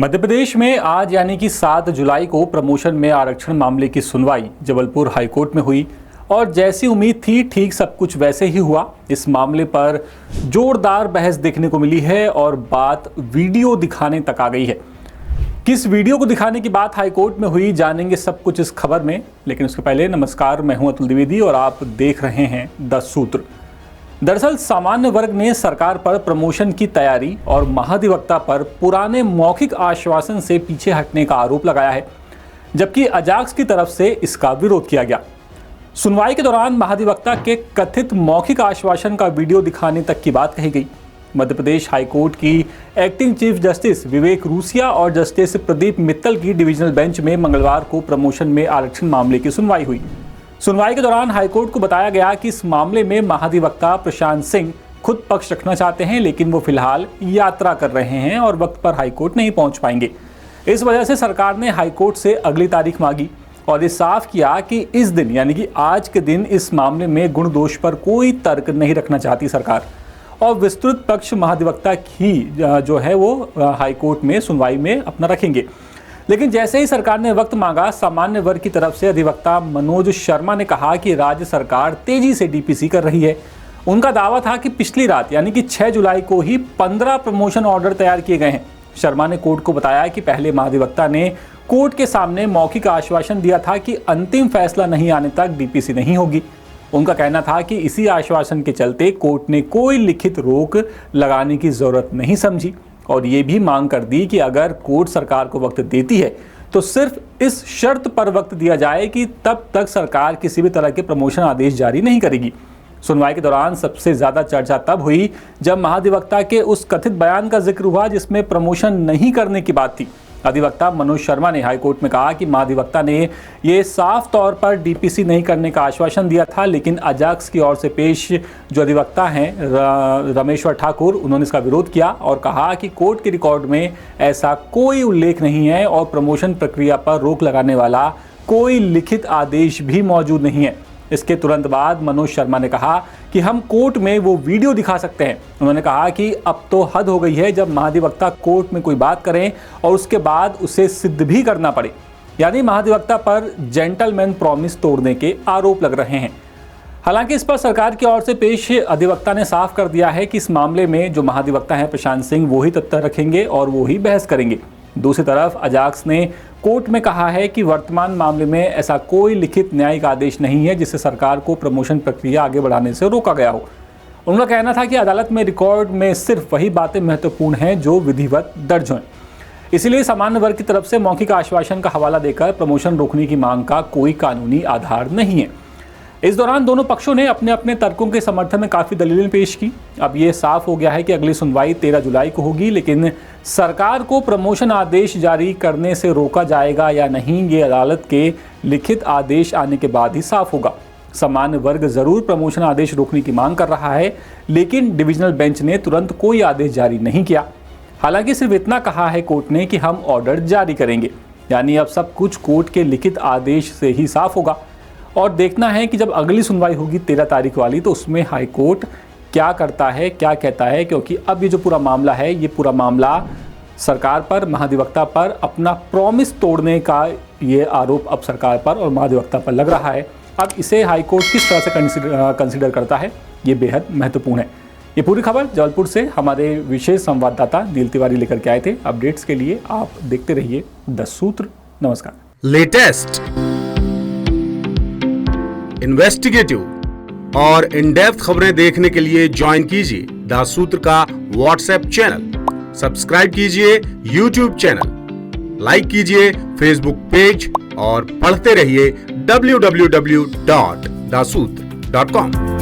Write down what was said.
मध्य प्रदेश में आज यानी कि 7 जुलाई को प्रमोशन में आरक्षण मामले की सुनवाई जबलपुर हाईकोर्ट में हुई और जैसी उम्मीद थी ठीक सब कुछ वैसे ही हुआ। इस मामले पर जोरदार बहस देखने को मिली है और बात वीडियो दिखाने तक आ गई है। किस वीडियो को दिखाने की बात हाईकोर्ट में हुई जानेंगे सब कुछ इस खबर में, लेकिन उसके पहले नमस्कार, मैं हूं अतुल द्विवेदी और आप देख रहे हैं 10 सूत्र। दरअसल सामान्य वर्ग ने सरकार पर प्रमोशन की तैयारी और महाधिवक्ता पर पुराने मौखिक आश्वासन से पीछे हटने का आरोप लगाया है, जबकि अजाक्स की तरफ से इसका विरोध किया गया। सुनवाई के दौरान महाधिवक्ता के कथित मौखिक आश्वासन का वीडियो दिखाने तक की बात कही गई। मध्य प्रदेश हाईकोर्ट की एक्टिंग चीफ जस्टिस विवेक रूसिया और जस्टिस प्रदीप मित्तल की डिविजनल बेंच में मंगलवार को प्रमोशन में आरक्षण मामले की सुनवाई हुई। सुनवाई के दौरान हाईकोर्ट को बताया गया कि इस मामले में महाधिवक्ता प्रशांत सिंह खुद पक्ष रखना चाहते हैं, लेकिन वो फिलहाल यात्रा कर रहे हैं और वक्त पर हाईकोर्ट नहीं पहुंच पाएंगे। इस वजह से सरकार ने हाईकोर्ट से अगली तारीख मांगी और ये साफ किया कि इस दिन यानी कि आज के दिन इस मामले में गुण दोष पर कोई तर्क नहीं रखना चाहती सरकार और विस्तृत पक्ष महाधिवक्ता ही जो है वो हाईकोर्ट में सुनवाई में अपना रखेंगे। लेकिन जैसे ही सरकार ने वक्त मांगा, सामान्य वर्ग की तरफ से अधिवक्ता मनोज शर्मा ने कहा कि राज्य सरकार तेजी से डीपीसी कर रही है। उनका दावा था कि पिछली रात यानी कि 6 जुलाई को ही 15 प्रमोशन ऑर्डर तैयार किए गए हैं। शर्मा ने कोर्ट को बताया कि पहले महाधिवक्ता ने कोर्ट के सामने मौखिक आश्वासन दिया था कि अंतिम फैसला नहीं आने तक डीपीसी नहीं होगी। उनका कहना था कि इसी आश्वासन के चलते कोर्ट ने कोई लिखित रोक लगाने की जरूरत नहीं समझी और ये भी मांग कर दी कि अगर कोर्ट सरकार को वक्त देती है तो सिर्फ इस शर्त पर वक्त दिया जाए कि तब तक सरकार किसी भी तरह के प्रमोशन आदेश जारी नहीं करेगी। सुनवाई के दौरान सबसे ज्यादा चर्चा तब हुई जब महाधिवक्ता के उस कथित बयान का जिक्र हुआ जिसमें प्रमोशन नहीं करने की बात थी। अधिवक्ता मनोज शर्मा ने हाईकोर्ट में कहा कि महाधिवक्ता ने ये साफ तौर पर डीपीसी नहीं करने का आश्वासन दिया था, लेकिन अजाक्स की ओर से पेश जो अधिवक्ता हैं रमेश्वर ठाकुर, उन्होंने इसका विरोध किया और कहा कि कोर्ट के रिकॉर्ड में ऐसा कोई उल्लेख नहीं है और प्रमोशन प्रक्रिया पर रोक लगाने वाला कोई लिखित आदेश भी मौजूद नहीं है। इसके तुरंत बाद मनोज शर्मा ने कहा कि हम कोर्ट में वो वीडियो दिखा सकते हैं। उन्होंने कहा कि अब तो हद हो गई है जब महाधिवक्ता कोर्ट में कोई बात करें और उसके बाद उसे सिद्ध भी करना पड़े, यानी महाधिवक्ता पर जेंटलमैन प्रॉमिस तोड़ने के आरोप लग रहे हैं। हालांकि इस पर सरकार की ओर से पेश अधिवक्ता ने साफ कर दिया है कि इस मामले में जो महाधिवक्ता हैं प्रशांत सिंह वो ही तथ्य रखेंगे और वो ही बहस करेंगे। दूसरी तरफ अजाक्स ने कोर्ट में कहा है कि वर्तमान मामले में ऐसा कोई लिखित न्यायिक आदेश नहीं है जिससे सरकार को प्रमोशन प्रक्रिया आगे बढ़ाने से रोका गया हो। उनका कहना था कि अदालत में रिकॉर्ड में सिर्फ वही बातें महत्वपूर्ण हैं जो विधिवत दर्ज हैं। इसीलिए सामान्य वर्ग की तरफ से मौखिक आश्वासन का हवाला देकर प्रमोशन रोकने की मांग का कोई कानूनी आधार नहीं है। इस दौरान दोनों पक्षों ने अपने अपने तर्कों के समर्थन में काफ़ी दलीलें पेश की। अब ये साफ हो गया है कि अगली सुनवाई 13 जुलाई को होगी, लेकिन सरकार को प्रमोशन आदेश जारी करने से रोका जाएगा या नहीं, ये अदालत के लिखित आदेश आने के बाद ही साफ होगा। सामान्य वर्ग जरूर प्रमोशन आदेश रोकने की मांग कर रहा है, लेकिन डिविजनल बेंच ने तुरंत कोई आदेश जारी नहीं किया। हालांकि सिर्फ इतना कहा है कोर्ट ने कि हम ऑर्डर जारी करेंगे, यानी अब सब कुछ कोर्ट के लिखित आदेश से ही साफ होगा। और देखना है कि जब अगली सुनवाई होगी 13 तारीख वाली, तो उसमें हाईकोर्ट क्या करता है, क्या कहता है, क्योंकि अब ये जो पूरा मामला है ये पूरा मामला सरकार पर, महाधिवक्ता पर अपना प्रॉमिस तोड़ने का ये आरोप अब सरकार पर और महाधिवक्ता पर लग रहा है। अब इसे हाईकोर्ट किस तरह से कंसिडर करता है ये बेहद महत्वपूर्ण है। ये पूरी खबर जबलपुर से हमारे विशेष संवाददाता नील तिवारी लेकर के आए थे। अपडेट्स के लिए आप देखते रहिए 10 सूत्र। नमस्कार। लेटेस्ट, इन्वेस्टिगेटिव और इन डेप्थ खबरें देखने के लिए ज्वाइन कीजिए 10 सूत्र का व्हाट्सएप चैनल, सब्सक्राइब कीजिए यूट्यूब चैनल, लाइक कीजिए फेसबुक पेज और पढ़ते रहिए www.daसूत्र.com।